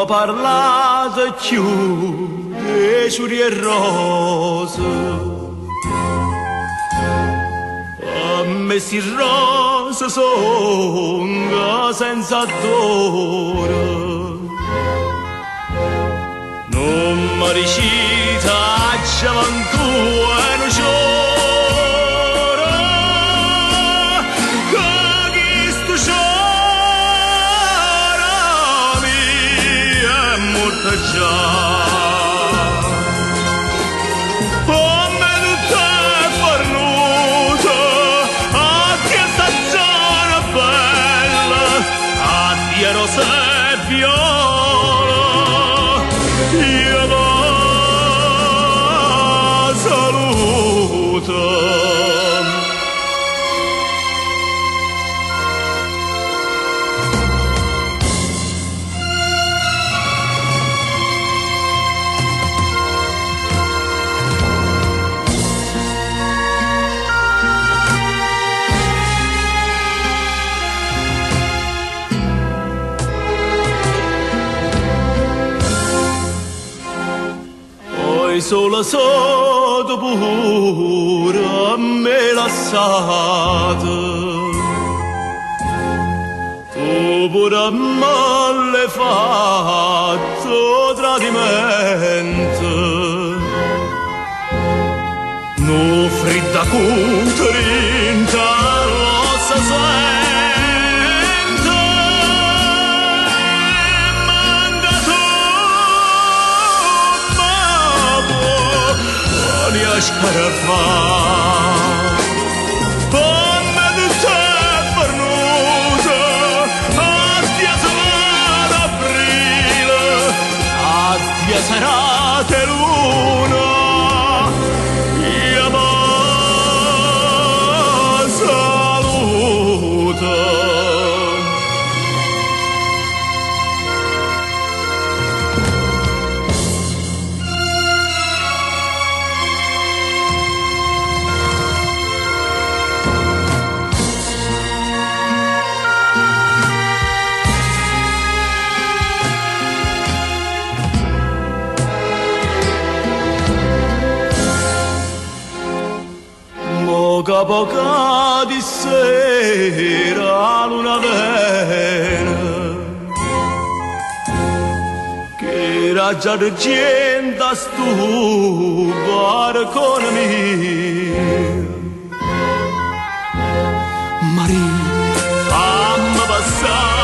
parlato più di ciuri e rose. A me si rose sono senza dolore. Non mi ricita gioventù e non c'ora, che questo c'ora mi è morto già. Come tutto è fornuto, addio sta zona bella, addio rose e viola. Io la saluto. Solo sotto pure a me lasciato, tu pure a me l'hai fatto tradimento, no fredda contrinta l'ossa sente. Scarafà come di te fornuto, addio sarà aprile, addio sarà te luna, io mi saluto. Poca di sera luna vera che era già d'argento stu barcone mio Maria, fammi passare